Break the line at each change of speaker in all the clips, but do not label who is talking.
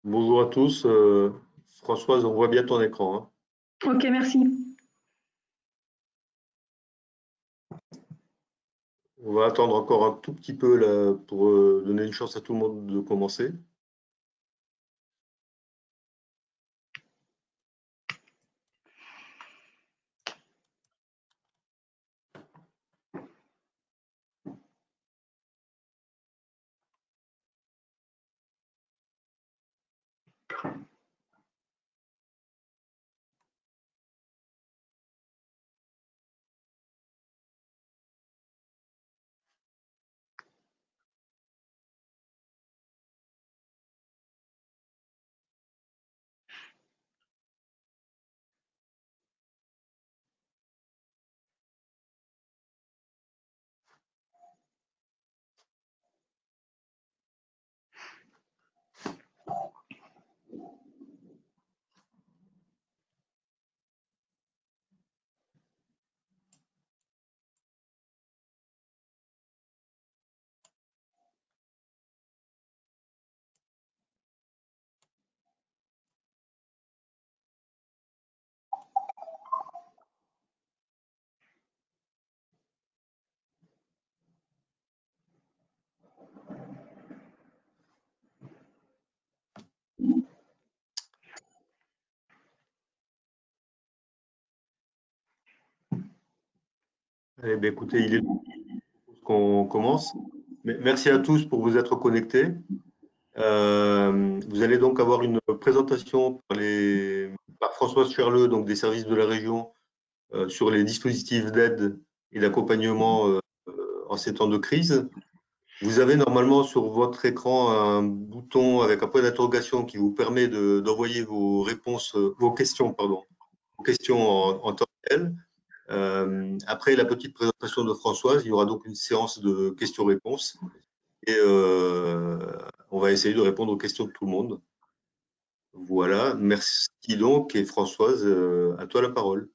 Bonjour à tous. Françoise, on voit bien ton écran, hein.
Ok, merci.
On va attendre encore un tout petit peu là, pour donner une chance à tout le monde de commencer. Eh bien, écoutez, il est temps qu'on commence. Merci à tous pour vous être connectés. Vous allez donc avoir une présentation par Françoise Cherleux, donc des services de la région, sur les dispositifs d'aide et d'accompagnement en ces temps de crise. Vous avez normalement sur votre écran un bouton avec un point d'interrogation qui vous permet d'envoyer vos réponses, vos questions, pardon, vos questions en temps réel. Après la petite présentation de Françoise, il y aura donc une séance de questions-réponses et on va essayer de répondre aux questions de tout le monde. Voilà, merci donc et Françoise, à toi la parole.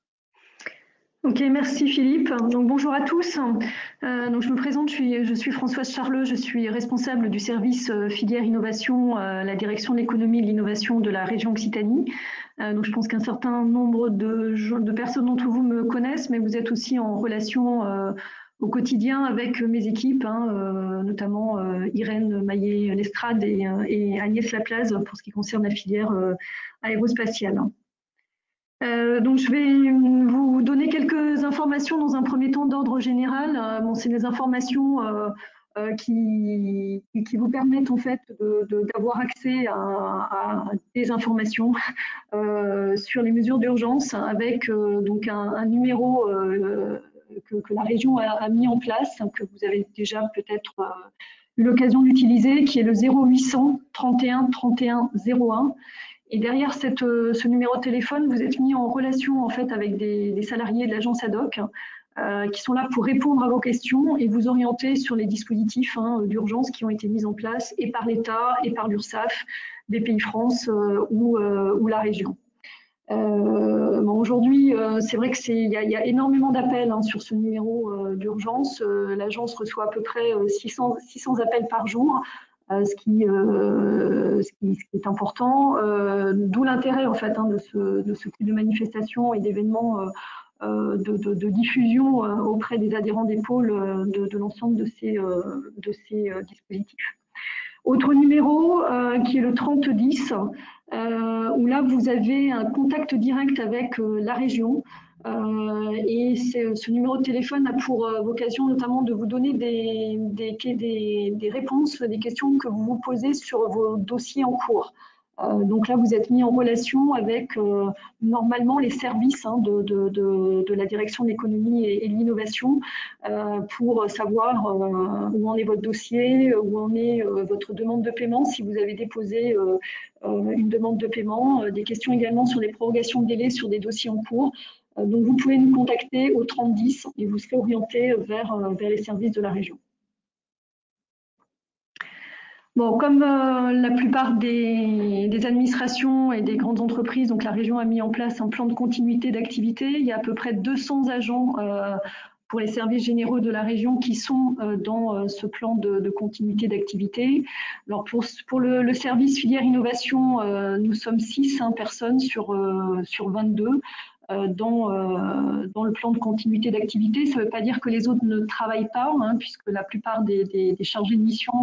Ok, merci Philippe. Donc bonjour à tous. Donc je me présente, je suis Françoise Charleux, je suis responsable du service filière innovation à la direction de l'économie et de l'innovation de la région Occitanie. Donc je pense qu'un certain nombre de personnes d'entre vous me connaissent, mais vous êtes aussi en relation au quotidien avec mes équipes, notamment Irène Maillet-Lestrade et Agnès Laplace pour ce qui concerne la filière aérospatiale. Donc je vais vous donner quelques informations dans un premier temps d'ordre général. Bon, c'est des informations qui vous permettent en fait d'avoir accès à des informations sur les mesures d'urgence avec donc un numéro que la région a mis en place, que vous avez déjà peut-être eu l'occasion d'utiliser, qui est le 0800 31 31 01. Et derrière ce numéro de téléphone, vous êtes mis en relation en fait avec des salariés de l'agence ADOC qui sont là pour répondre à vos questions et vous orienter sur les dispositifs d'urgence qui ont été mis en place et par l'État et par l'URSSAF, BPI France ou la région. Bon, aujourd'hui, c'est vrai qu'il y a énormément d'appels sur ce numéro d'urgence. L'agence reçoit à peu près 600 appels par jour. Ce qui est important, d'où l'intérêt en fait de ce type de manifestation et d'événements de diffusion auprès des adhérents des pôles de l'ensemble de ces dispositifs. Autre numéro qui est le 3010, où là vous avez un contact direct avec la région. Et ce numéro de téléphone a pour vocation notamment de vous donner des réponses, des questions que vous vous posez sur vos dossiers en cours. Donc là, vous êtes mis en relation avec normalement les services de la direction de l'économie et de l'innovation pour savoir où en est votre dossier, où en est votre demande de paiement, si vous avez déposé une demande de paiement, des questions également sur les prorogations de délai sur des dossiers en cours. Donc vous pouvez nous contacter au 3010 et vous serez orienté vers les services de la région. Bon, comme la plupart des administrations et des grandes entreprises, donc la région a mis en place un plan de continuité d'activité. Il y a à peu près 200 agents pour les services généraux de la région qui sont dans ce plan de continuité d'activité. Alors pour le service filière innovation, nous sommes 6 personnes sur 22 dans le plan de continuité d'activité. Ça ne veut pas dire que les autres ne travaillent pas, puisque la plupart des chargés de mission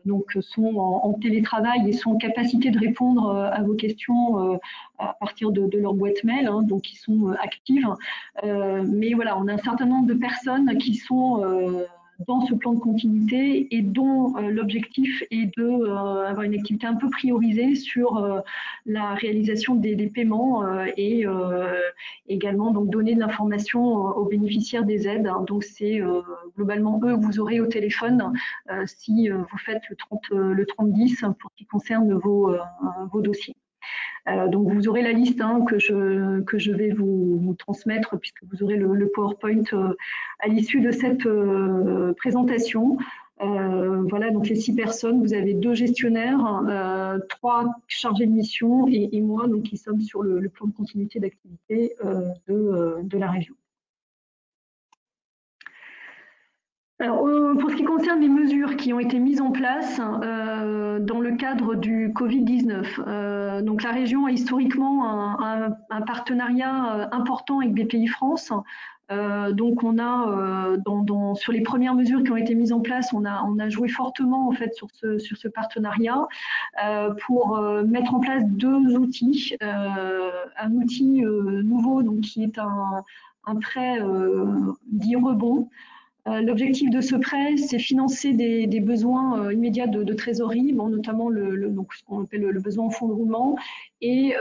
donc sont en télétravail et sont en capacité de répondre à vos questions à partir de leur boîte mail, donc ils sont actives. Mais voilà, on a un certain nombre de personnes qui sont dans ce plan de continuité et dont l'objectif est d'avoir une activité un peu priorisée sur la réalisation des paiements et également donc donner de l'information aux bénéficiaires des aides. Donc c'est globalement eux que vous aurez au téléphone si vous faites le 3010 pour ce qui concerne vos dossiers. Donc vous aurez la liste que je vais vous transmettre puisque vous aurez le PowerPoint à l'issue de cette présentation. Voilà, donc les 6 personnes, vous avez 2 gestionnaires, 3 chargés de mission et moi, donc qui sommes sur le plan de continuité d'activité de la région. Alors, pour ce qui concerne les mesures qui ont été mises en place dans le cadre du Covid-19, donc la région a historiquement un partenariat important avec BPI France. Donc on a sur les premières mesures qui ont été mises en place, on a joué fortement en fait sur ce partenariat pour mettre en place 2 outils. Un outil nouveau donc qui est un prêt dit rebond. L'objectif de ce prêt, c'est financer des besoins immédiats de trésorerie, notamment donc ce qu'on appelle le besoin en fonds de roulement, et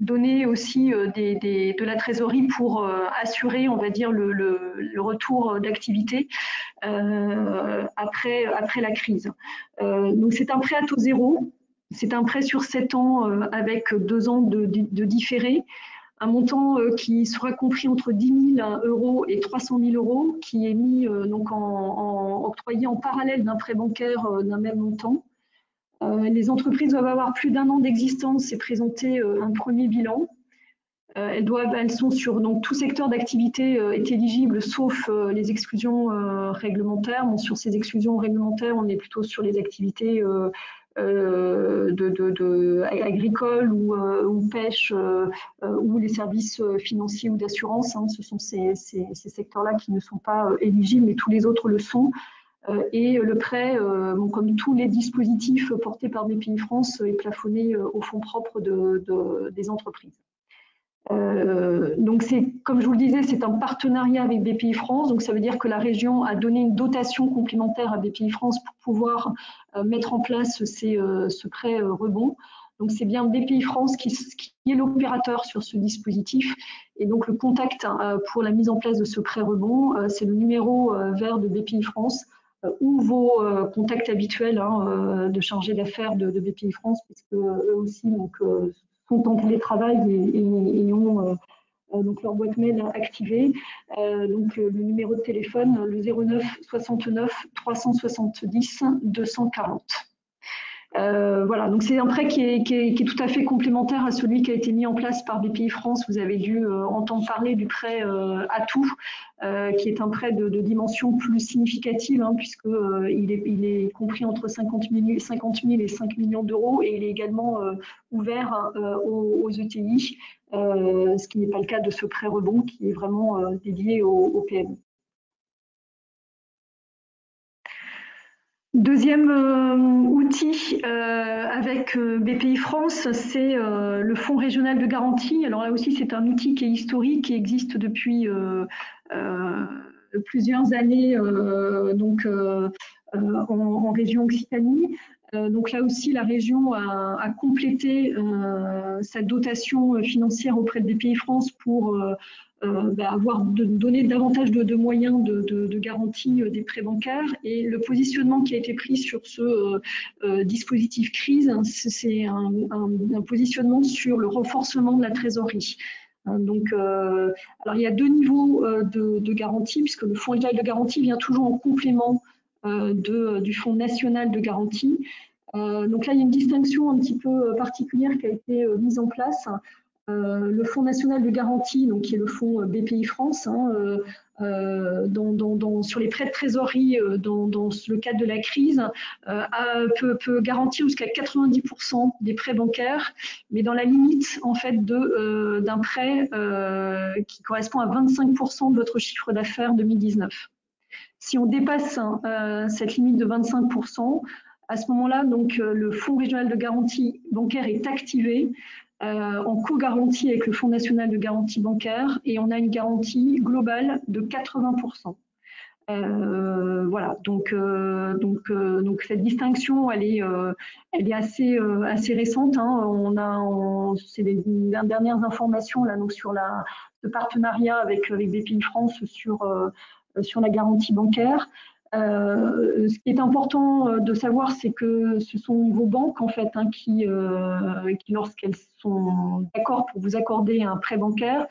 donner aussi de la trésorerie pour assurer, on va dire, le retour d'activité après la crise. Donc c'est un prêt à taux zéro, c'est un prêt sur 7 ans avec 2 ans de différé. Un montant qui sera compris entre 10 000 € et 300 000 €, qui est mis donc octroyé en parallèle d'un prêt bancaire d'un même montant. Les entreprises doivent avoir plus d'1 an d'existence et présenter un premier bilan. Elles sont sur donc tout secteur d'activité est éligible sauf les exclusions réglementaires. Bon, sur ces exclusions réglementaires, on est plutôt sur les activités agricole ou pêche ou les services financiers ou d'assurance. Ce sont ces secteurs-là qui ne sont pas éligibles, mais tous les autres le sont. Et le prêt, comme tous les dispositifs portés par BPI France, est plafonné aux fonds propres des entreprises. Donc comme je vous le disais, c'est un partenariat avec BPI France, donc ça veut dire que la région a donné une dotation complémentaire à BPI France pour pouvoir mettre en place ce prêt rebond. Donc c'est bien BPI France qui est l'opérateur sur ce dispositif, et donc le contact pour la mise en place de ce prêt rebond, c'est le numéro vert de BPI France ou vos contacts habituels de chargés d'affaires de BPI France, puisque eux aussi donc, sont en télétravail et ont donc leur boîte mail activée. Donc le numéro de téléphone, le 09 69 370 240. Voilà, donc c'est un prêt qui est tout à fait complémentaire à celui qui a été mis en place par BPI France. Vous avez dû entendre parler du prêt Atout, qui est un prêt de dimension plus significative, puisqu'il est compris entre 50 000 et 5 millions d'euros, et il est également ouvert aux ETI, ce qui n'est pas le cas de ce prêt rebond qui est vraiment dédié aux PME. Deuxième outil avec BPI France, c'est le Fonds régional de garantie. Alors là aussi, c'est un outil qui est historique, qui existe depuis plusieurs années en région Occitanie. Donc là aussi, la région a complété sa dotation financière auprès de BPI France pour donner davantage de moyens de garantie des prêts bancaires. Et le positionnement qui a été pris sur ce dispositif crise, c'est un positionnement sur le renforcement de la trésorerie. Donc, alors il y a 2 niveaux de garantie, puisque le fonds régional de garantie vient toujours en complément du fonds national de garantie. Donc là, il y a une distinction un petit peu particulière qui a été mise en place. le Fonds national de garantie, donc qui est le fonds BPI France, sur les prêts de trésorerie dans le cadre de la crise, peut garantir jusqu'à 90% des prêts bancaires, mais dans la limite en fait d'un prêt qui correspond à 25% de votre chiffre d'affaires 2019. Si on dépasse cette limite de 25%, à ce moment-là, donc le Fonds régional de garantie bancaire est activé en co-garantie avec le Fonds national de garantie bancaire, et on a une garantie globale de 80%. Voilà, donc cette distinction, elle est assez récente. C'est les dernières informations là, donc sur le partenariat avec BPI France sur la garantie bancaire. Ce qui est important de savoir, c'est que ce sont vos banques en fait qui lorsqu'elles sont d'accord pour vous accorder un prêt bancaire,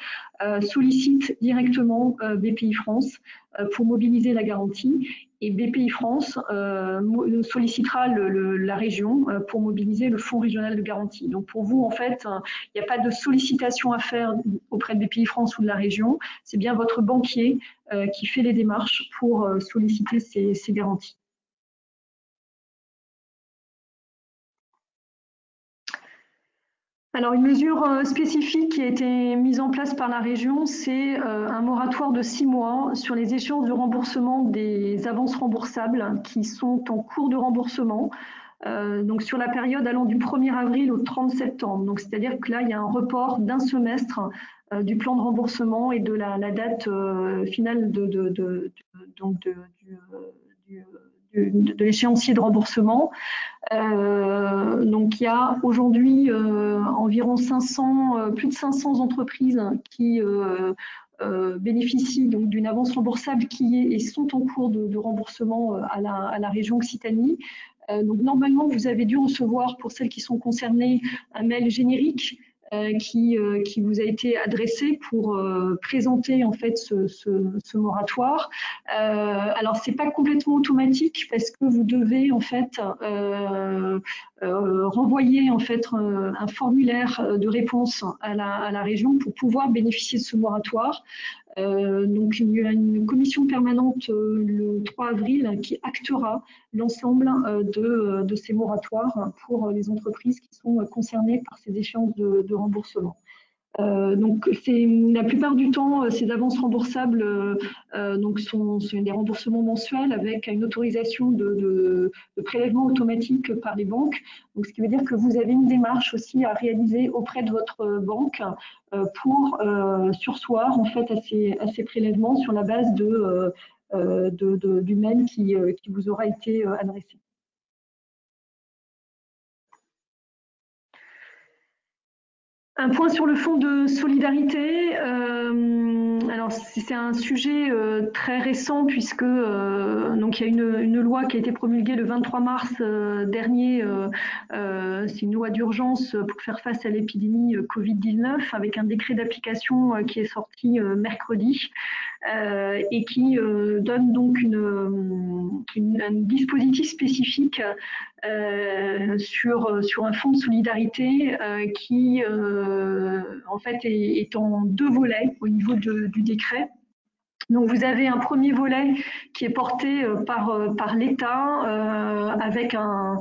sollicitent directement BPI France pour mobiliser la garantie, et BPI France sollicitera la région pour mobiliser le Fonds régional de garantie. Donc pour vous, en fait, il n'y a pas de sollicitation à faire auprès de BPI France ou de la région, c'est bien votre banquier qui fait les démarches pour solliciter ces garanties. Alors, une mesure spécifique qui a été mise en place par la région, c'est un moratoire de 6 mois sur les échéances de remboursement des avances remboursables qui sont en cours de remboursement, donc sur la période allant du 1er avril au 30 septembre. Donc, c'est-à-dire que là, il y a un report d'un semestre du plan de remboursement et de la date finale de l'échéancier de remboursement. Donc il y a aujourd'hui environ plus de 500 entreprises qui bénéficient donc d'une avance remboursable et sont en cours de remboursement à la région Occitanie. Donc normalement, vous avez dû recevoir, pour celles qui sont concernées, un mail générique qui vous a été adressé pour présenter en fait ce moratoire. Alors c'est pas complètement automatique parce que vous devez en fait renvoyer en fait un formulaire de réponse à la région pour pouvoir bénéficier de ce moratoire. Donc il y a une commission permanente le 3 avril qui actera l'ensemble de ces moratoires pour les entreprises qui sont concernées par ces échéances de remboursement. Donc la plupart du temps, ces avances remboursables sont des remboursements mensuels avec une autorisation de prélèvement automatique par les banques. Donc, ce qui veut dire que vous avez une démarche aussi à réaliser auprès de votre banque pour surseoir en fait à ces prélèvements sur la base du mail qui vous aura été adressé. Un point sur le fonds de solidarité. Alors c'est un sujet très récent puisque donc il y a une loi qui a été promulguée le 23 mars dernier. C'est une loi d'urgence pour faire face à l'épidémie Covid-19 avec un décret d'application qui est sorti mercredi et qui donne donc un dispositif spécifique sur un fonds de solidarité qui en fait est en 2 volets au niveau du décret. Donc vous avez un premier volet qui est porté par l'État avec un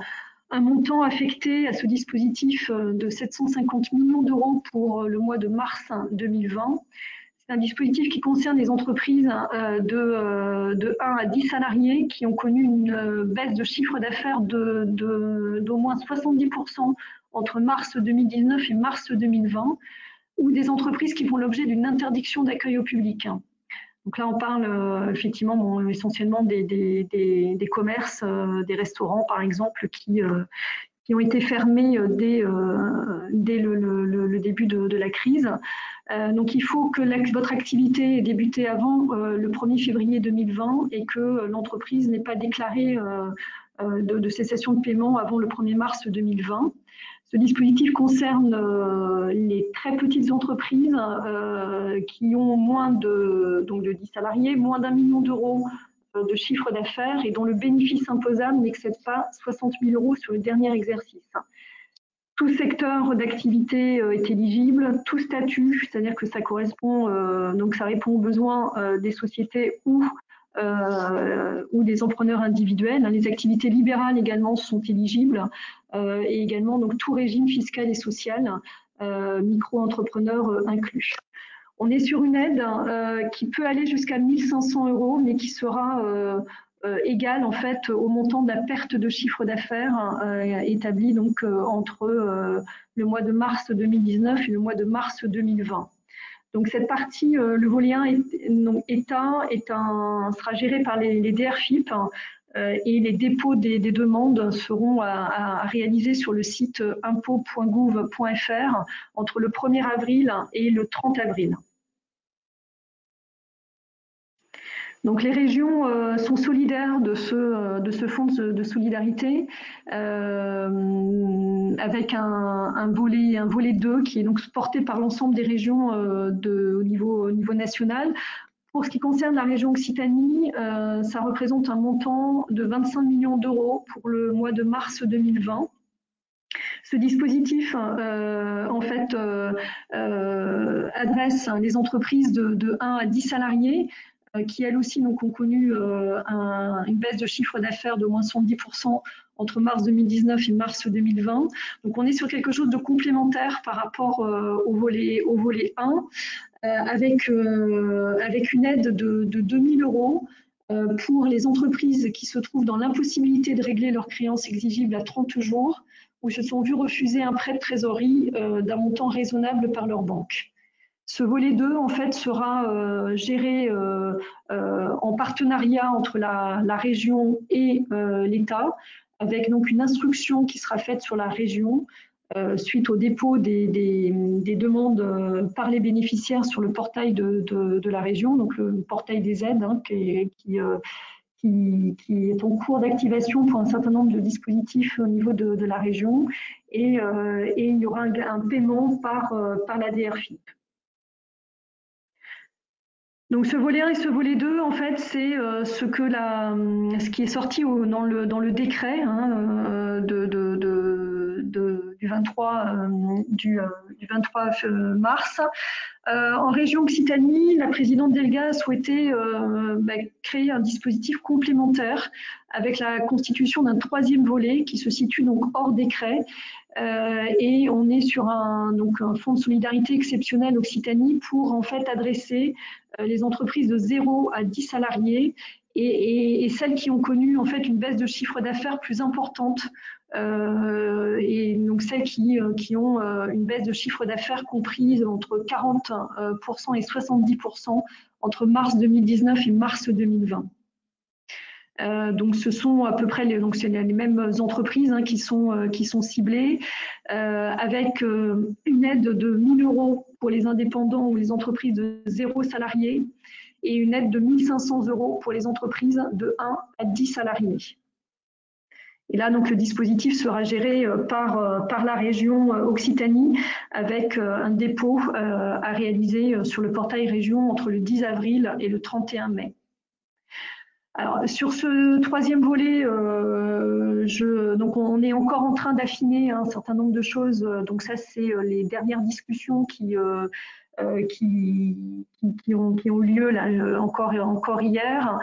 montant affecté à ce dispositif de 750 millions d'euros pour le mois de mars 2020. C'est un dispositif qui concerne les entreprises de 1 à 10 salariés qui ont connu une baisse de chiffre d'affaires d'au moins 70% entre mars 2019 et mars 2020, ou des entreprises qui font l'objet d'une interdiction d'accueil au public. Donc là, on parle effectivement essentiellement des commerces, des restaurants par exemple, qui ont été fermés dès le début de la crise. Donc il faut que votre activité ait débuté avant le 1er février 2020 et que l'entreprise n'ait pas déclaré de cessation de paiement avant le 1er mars 2020. Ce dispositif concerne les très petites entreprises qui ont moins de 10 salariés, moins d'1 million d'euros de chiffre d'affaires et dont le bénéfice imposable n'excède pas 60 000 euros sur le dernier exercice. Tout secteur d'activité est éligible, tout statut, c'est-à-dire que ça correspond, donc ça répond aux besoins des sociétés ou des entrepreneurs individuels. Les activités libérales également sont éligibles et également donc tout régime fiscal et social, micro-entrepreneurs inclus. On est sur une aide qui peut aller jusqu'à 1 500 €, mais qui sera égale en fait au montant de la perte de chiffre d'affaires établie donc entre le mois de mars 2019 et le mois de mars 2020. Donc cette partie, le volet 1 État sera géré par les DRFIP et les dépôts des demandes seront à réaliser sur le site impôts.gouv.fr entre le 1er avril et le 30 avril. Donc les régions sont solidaires de ce fonds de solidarité avec un volet 2 qui est donc porté par l'ensemble des régions au niveau national. Pour ce qui concerne la région Occitanie, ça représente un montant de 25 millions d'euros pour le mois de mars 2020. Ce dispositif, en fait, adresse les entreprises de 1 à 10 salariés qui, elles aussi, donc, ont connu une baisse de chiffre d'affaires de moins 70% entre mars 2019 et mars 2020. Donc, on est sur quelque chose de complémentaire par rapport au volet 1, avec une aide de 2 000 € pour les entreprises qui se trouvent dans l'impossibilité de régler leurs créances exigibles à 30 jours ou se sont vues refuser un prêt de trésorerie d'un montant raisonnable par leur banque. Ce volet 2, en fait, sera géré en partenariat entre la région et l'État, avec donc une instruction qui sera faite sur la région suite au dépôt des demandes par les bénéficiaires sur le portail de la région, donc le portail des aides, qui est en cours d'activation pour un certain nombre de dispositifs au niveau de la région, et il y aura un paiement par la DRFIP. Donc ce volet 1 et ce volet 2, en fait, c'est ce qui est sorti dans le décret du 23 mars. En région Occitanie, la présidente Delga a souhaité créer un dispositif complémentaire avec la constitution d'un 3e volet qui se situe donc hors décret. Et on est sur un fonds de solidarité exceptionnel Occitanie pour en fait adresser les entreprises de 0 à 10 salariés et celles qui ont connu en fait une baisse de chiffre d'affaires plus importante et donc celles qui ont une baisse de chiffre d'affaires comprise entre 40% et 70% entre mars 2019 et mars 2020. Donc ce sont à peu près les mêmes entreprises qui sont ciblées avec une aide de 1 000 € pour les indépendants ou les entreprises de 0 salariés et une aide de 1 500 € pour les entreprises de 1 à 10 salariés. Et là, donc, le dispositif sera géré par la région Occitanie avec un dépôt à réaliser sur le portail région entre le 10 avril et le 31 mai. Alors, sur ce 3e volet, donc on est encore en train d'affiner un certain nombre de choses. Donc ça, c'est les dernières discussions qui ont eu lieu là, encore hier.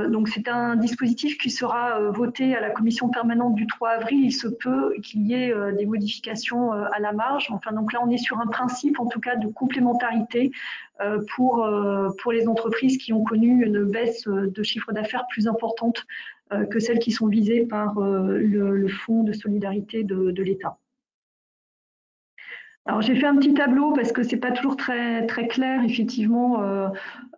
Donc c'est un dispositif qui sera voté à la commission permanente du 3 avril. Il se peut qu'il y ait des modifications à la marge. Enfin, donc là, on est sur un principe, en tout cas, de complémentarité pour les entreprises qui ont connu une baisse de chiffre d'affaires plus importante que celles qui sont visées par le fonds de solidarité de l'État. Alors j'ai fait un petit tableau parce que c'est pas toujours très clair effectivement.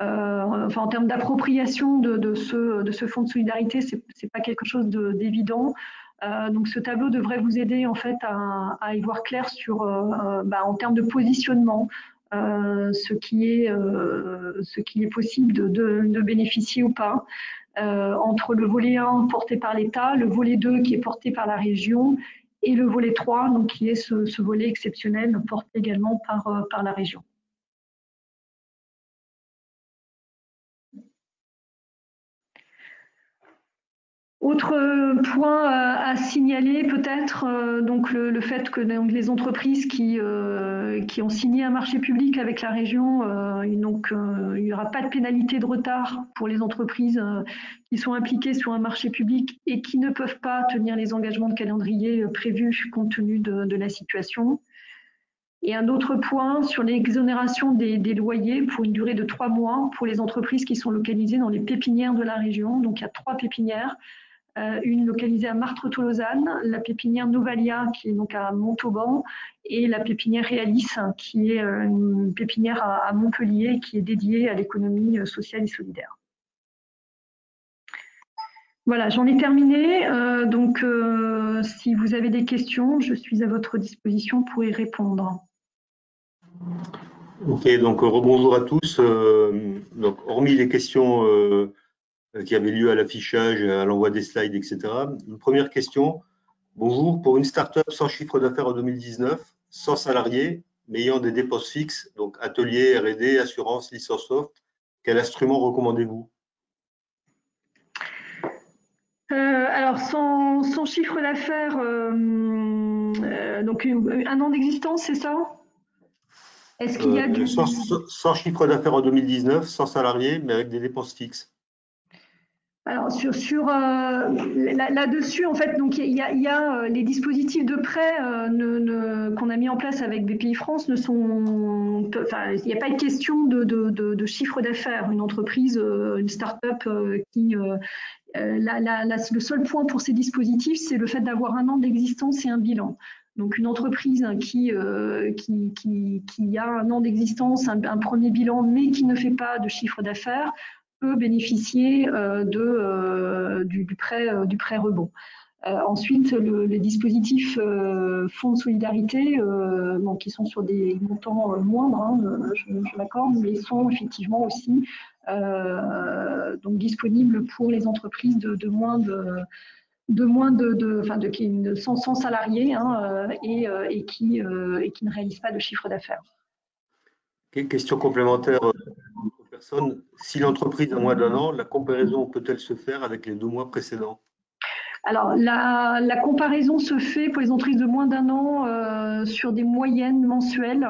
En termes d'appropriation de ce fonds de solidarité, c'est pas quelque chose d'évident. Donc ce tableau devrait vous aider en fait à y voir clair sur en termes de positionnement. Ce qui est possible de bénéficier ou pas entre le volet 1 porté par l'État, le volet 2 qui est porté par la région et le volet 3 donc, qui est ce volet exceptionnel porté également par la région. Autre point à signaler peut-être, donc le fait que donc, les entreprises qui ont signé un marché public avec la région, donc il n'y aura pas de pénalité de retard pour les entreprises qui sont impliquées sur un marché public et qui ne peuvent pas tenir les engagements de calendrier prévus compte tenu de la situation. Et un autre point sur l'exonération des loyers pour une durée de 3 mois pour les entreprises qui sont localisées dans les pépinières de la région. Donc il y a 3 pépinières. Une localisée à Martres-Tolosane, la pépinière Novalia qui est donc à Montauban et la pépinière Realis qui est une pépinière à Montpellier qui est dédiée à l'économie sociale et solidaire. Voilà, j'en ai terminé. Donc, si vous avez des questions, je suis à votre disposition pour y répondre.
Ok, donc rebonjour à tous. Donc, hormis les questions qui avaient lieu à l'affichage, à l'envoi des slides, etc. Une première question. Bonjour, pour une start-up sans chiffre d'affaires en 2019, sans salariés, mais ayant des dépenses fixes, donc atelier, R&D, assurance, licence soft, quel instrument recommandez-vous?
Alors, sans chiffre d'affaires, donc un an d'existence, c'est ça? Est-ce qu'il y a du...
Sans chiffre d'affaires en 2019, sans salariés, mais avec des dépenses fixes.
Alors là-dessus, en fait, donc il y a les dispositifs de prêt qu'on a mis en place avec BPI France il n'y a pas de question de chiffre d'affaires. Une entreprise, une start-up qui le seul point pour ces dispositifs, c'est le fait d'avoir un an d'existence et un bilan. Donc une entreprise qui a un an d'existence, un premier bilan, mais qui ne fait pas de chiffre d'affaires, peut bénéficier du prêt rebond. Ensuite, les dispositifs fonds de solidarité, qui sont sur des montants moindres, je m'accorde, mais sont effectivement aussi donc disponibles pour les entreprises sans salariés et qui ne réalisent pas de chiffre d'affaires.
Question complémentaire aux personnes. Si l'entreprise a moins d'un an, la comparaison peut-elle se faire avec les 2 mois précédents?
Alors, la comparaison se fait pour les entreprises de moins d'un an sur des moyennes mensuelles.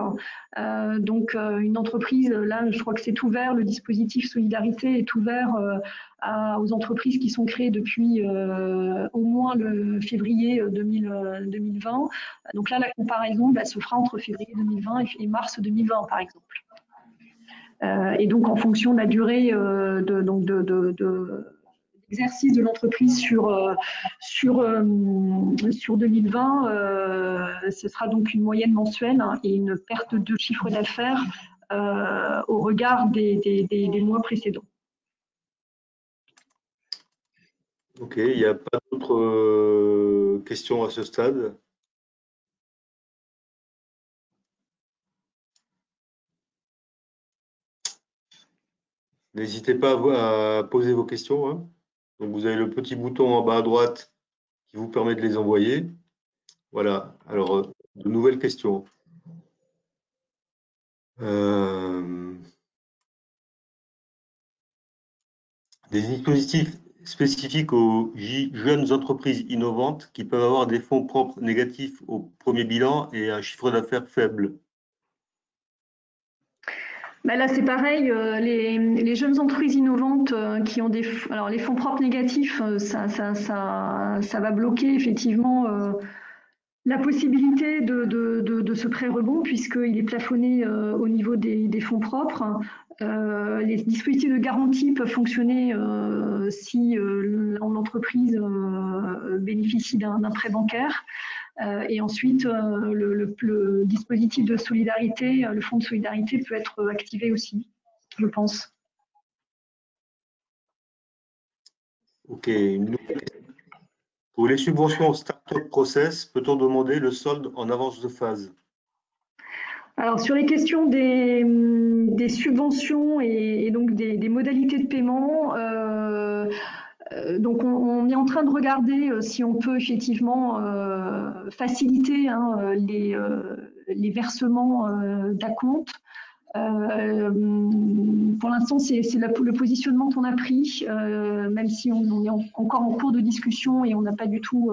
Donc, une entreprise, là, je crois que c'est ouvert, le dispositif Solidarité est ouvert aux entreprises qui sont créées depuis au moins le février 2020. Donc là, la comparaison se fera entre février 2020 et mars 2020, par exemple. Et donc, en fonction de la durée exercice de l'entreprise sur 2020, ce sera donc une moyenne mensuelle et une perte de chiffre d'affaires au regard des mois précédents.
Ok, il n'y a pas d'autres questions à ce stade. N'hésitez pas à poser vos questions, hein. Donc, vous avez le petit bouton en bas à droite qui vous permet de les envoyer. Voilà. Alors, de nouvelles questions. Des dispositifs spécifiques aux jeunes entreprises innovantes qui peuvent avoir des fonds propres négatifs au premier bilan et un chiffre d'affaires faible.
Là, c'est pareil, les jeunes entreprises innovantes qui ont alors les fonds propres négatifs, ça va bloquer effectivement la possibilité de ce prêt rebond puisqu'il est plafonné au niveau des fonds propres. Les dispositifs de garantie peuvent fonctionner si l'entreprise bénéficie d'un prêt bancaire. Et ensuite, le dispositif de solidarité, le fonds de solidarité peut être activé aussi, je pense.
Ok. Pour les subventions Startup Process, peut-on demander le solde en avance de phase?
Alors, sur les questions des subventions et donc des modalités de paiement, donc on est en train de regarder si on peut effectivement faciliter les versements d'acompte. Pour l'instant, c'est le positionnement qu'on a pris, même si on est encore en cours de discussion et on n'a pas du tout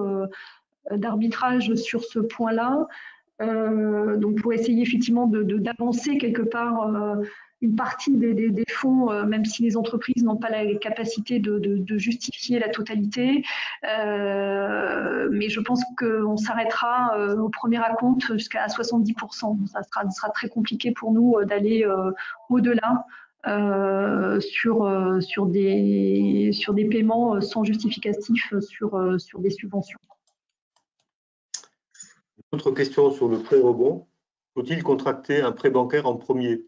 d'arbitrage sur ce point-là. Donc, pour essayer effectivement d'avancer quelque part une partie des fonds, même si les entreprises n'ont pas la capacité de justifier la totalité. Mais je pense qu'on s'arrêtera au premier acompte jusqu'à 70%. Ça sera très compliqué pour nous d'aller au-delà sur des paiements sans justificatif sur des subventions.
Autre question sur le prêt rebond. Faut-il contracter un prêt bancaire en premier?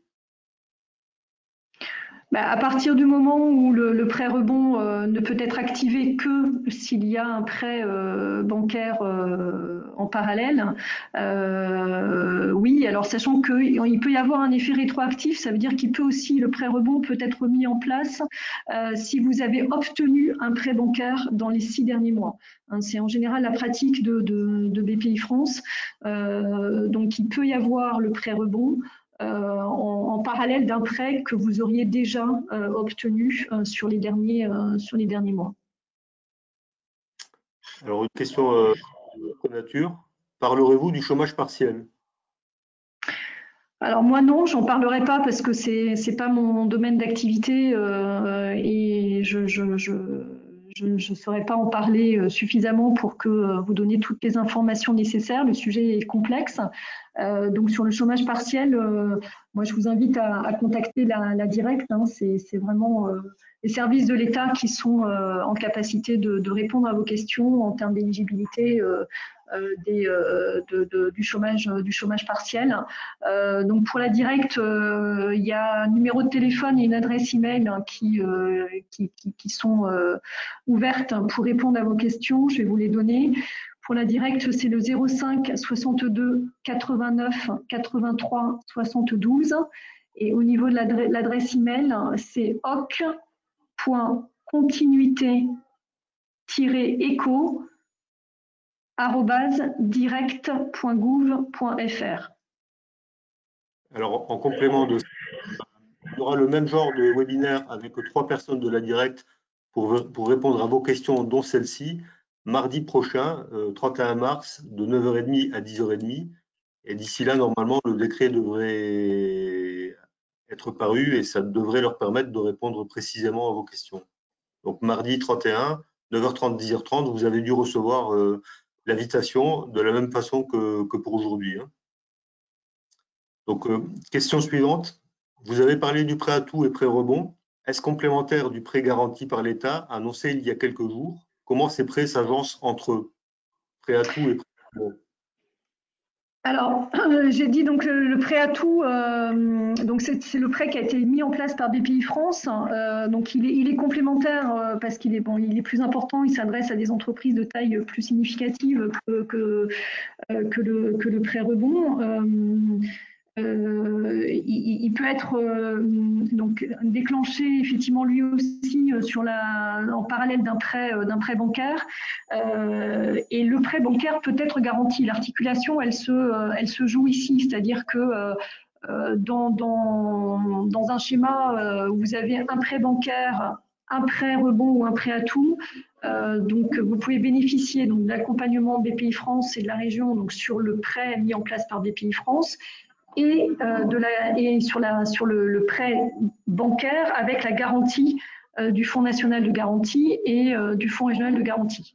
À partir du moment où le prêt rebond ne peut être activé que s'il y a un prêt bancaire en parallèle, oui, alors sachant qu'il peut y avoir un effet rétroactif, ça veut dire qu'il peut aussi, le prêt rebond peut être mis en place si vous avez obtenu un prêt bancaire dans les 6 derniers mois. C'est en général la pratique de BPI France. Donc il peut y avoir le prêt rebond en parallèle d'un prêt que vous auriez déjà obtenu sur les derniers mois.
Alors, une question de nature. Parlerez-vous du chômage partiel?
Alors moi non, j'en parlerai pas parce que c'est pas mon domaine d'activité et je ne saurais pas en parler suffisamment pour que vous donniez toutes les informations nécessaires. Le sujet est complexe. Donc sur le chômage partiel, moi je vous invite à contacter la directe. C'est vraiment les services de l'État qui sont en capacité de répondre à vos questions en termes d'éligibilité du chômage partiel. Donc pour la directe, il y a un numéro de téléphone et une adresse email qui sont ouvertes pour répondre à vos questions. Je vais vous les donner. Pour la directe, c'est le 05 62 89 83 72. Et au niveau de l'adresse email, c'est hoc.continuité-éco@direct.gouv.fr.
Alors, en complément de ça, il y aura le même genre de webinaire avec 3 personnes de la directe pour répondre à vos questions, dont celle-ci, mardi prochain, 31 mars, de 9h30 à 10h30. Et d'ici là, normalement, le décret devrait être paru et ça devrait leur permettre de répondre précisément à vos questions. Donc, mardi 31, 9h30, 10h30, vous avez dû recevoir l'invitation de la même façon que pour aujourd'hui. Donc, question suivante. Vous avez parlé du prêt à tout et prêt rebond. Est-ce complémentaire du prêt garanti par l'État annoncé il y a quelques jours? Comment ces prêts s'agencent entre eux? Prêt à tout et prêt rebond.
Alors, j'ai dit donc le prêt à tout, donc c'est le prêt qui a été mis en place par BPI France. Donc il est complémentaire parce qu'il est il est plus important. Il s'adresse à des entreprises de taille plus significative que le prêt rebond. Il peut être donc déclenché effectivement lui aussi en parallèle d'un prêt bancaire et le prêt bancaire peut être garanti. L'articulation elle se joue ici, c'est-à-dire que dans un schéma où vous avez un prêt bancaire, un prêt rebond ou un prêt à tout, donc vous pouvez bénéficier de l'accompagnement BPI France et de la région donc sur le prêt mis en place par BPI France et sur le prêt bancaire avec la garantie du Fonds national de garantie et du Fonds régional de garantie.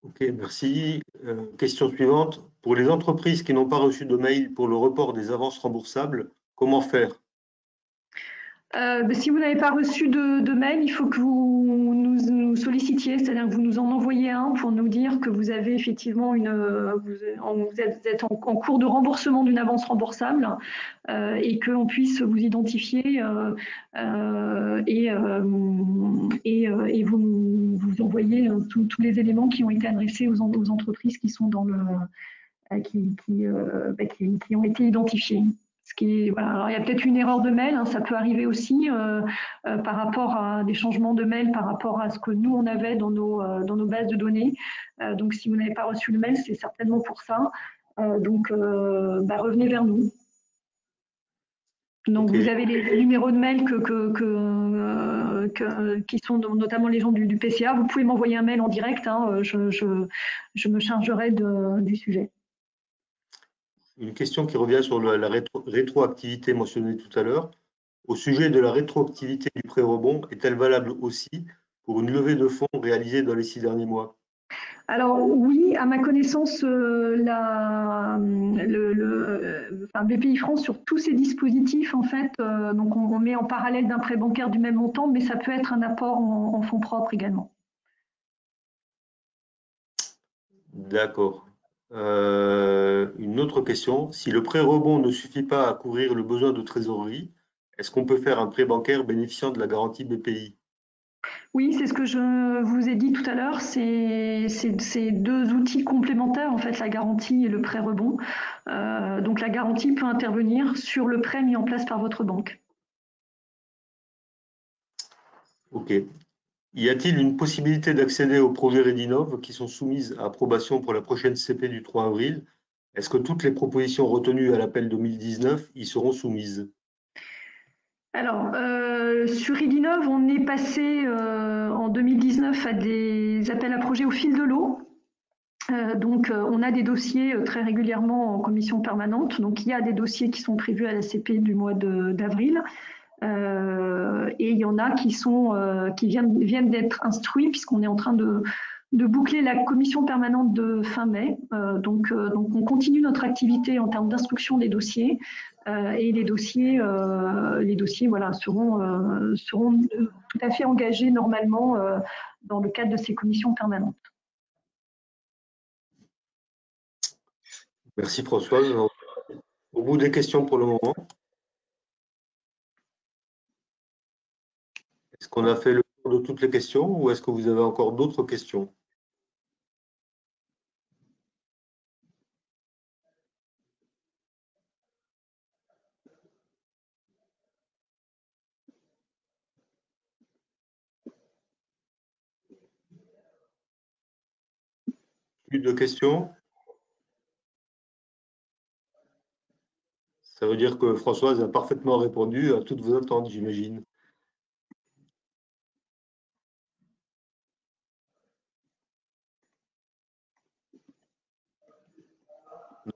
Ok, merci. Question suivante. Pour les entreprises qui n'ont pas reçu de mail pour le report des avances remboursables, comment faire?
Si vous n'avez pas reçu de mail, il faut que vous nous sollicitiez, c'est-à-dire que vous nous en envoyez un pour nous dire que vous avez effectivement vous êtes en cours de remboursement d'une avance remboursable et qu'on puisse vous identifier et vous envoyer tous les éléments qui ont été adressés aux entreprises qui sont dans qui ont été identifiés. Voilà. Alors, il y a peut-être une erreur de mail, ça peut arriver aussi par rapport à des changements de mail, par rapport à ce que nous on avait dans nos bases de données. Donc si vous n'avez pas reçu le mail, c'est certainement pour ça. Donc, revenez vers nous. Donc,
Ok.
vous avez les numéros de mail qui sont notamment les gens du PCA. Vous pouvez m'envoyer un mail en direct. Hein, je me chargerai du sujet.
Une question qui revient sur la rétroactivité mentionnée tout à l'heure. Au sujet de la rétroactivité du pré-rebond, est-elle valable aussi pour une levée de fonds réalisée dans les 6 derniers mois?
Alors oui, à ma connaissance, BPI France sur tous ces dispositifs, en fait, donc on met en parallèle d'un prêt bancaire du même montant, mais ça peut être un apport en fonds propres également.
D'accord. Une autre question. Si le prêt rebond ne suffit pas à couvrir le besoin de trésorerie, est-ce qu'on peut faire un prêt bancaire bénéficiant de la garantie BPI?
Oui, c'est ce que je vous ai dit tout à l'heure. C'est deux outils complémentaires, en fait, la garantie et le prêt rebond. Donc la garantie peut intervenir sur le prêt mis en place par votre banque.
Ok. Y a-t-il une possibilité d'accéder aux projets Redinov qui sont soumises à approbation pour la prochaine CP du 3 avril? Est-ce que toutes les propositions retenues à l'appel 2019 y seront soumises?
Alors, sur Idinov, on est passé en 2019 à des appels à projets au fil de l'eau. On a des dossiers très régulièrement en commission permanente. Donc, il y a des dossiers qui sont prévus à la CP du mois d'avril. Et il y en a qui viennent d'être instruits puisqu'on est en train de boucler la commission permanente de fin mai. Donc, on continue notre activité en termes d'instruction des dossiers et les dossiers voilà, seront tout à fait engagés normalement dans le cadre de ces commissions permanentes.
Merci Françoise. Au bout des questions pour le moment. Est-ce qu'on a fait le tour de toutes les questions ou est-ce que vous avez encore d'autres questions? Plus de questions? Ça veut dire que Françoise a parfaitement répondu à toutes vos attentes, j'imagine.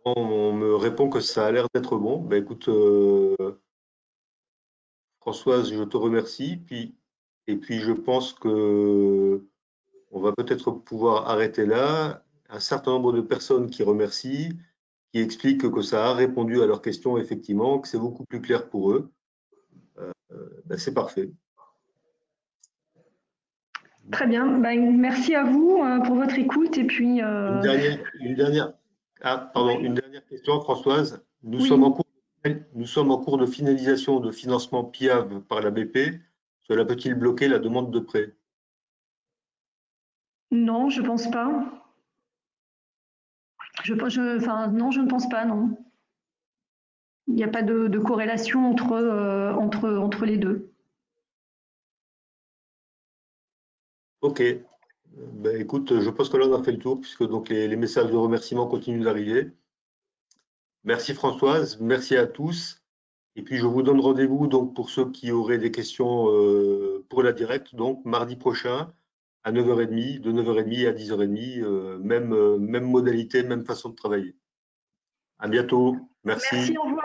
Non, on me répond que ça a l'air d'être bon. Ben, écoute, Françoise, je te remercie. Et puis, je pense que on va peut-être pouvoir arrêter là. Un certain nombre de personnes qui remercient, qui expliquent que ça a répondu à leurs questions, effectivement, que c'est beaucoup plus clair pour eux. Ben, c'est parfait.
Très bien. Merci à vous pour votre écoute. Et puis,
Une dernière question, Françoise. Nous
oui.
sommes en cours de finalisation de financement PIAV par la BP. Cela peut-il bloquer la demande de prêt?
Non, je pense pas. Non, je ne pense pas, non. Il n'y a pas de corrélation entre les deux.
Ok. Ben, écoute, je pense que là, on a fait le tour, puisque donc les messages de remerciement continuent d'arriver. Merci Françoise, merci à tous. Et puis, je vous donne rendez-vous donc pour ceux qui auraient des questions pour la directe, donc mardi prochain à 9h30, de 9h30 à 10h30, même modalité, même façon de travailler. À bientôt. Merci.
Merci, au revoir.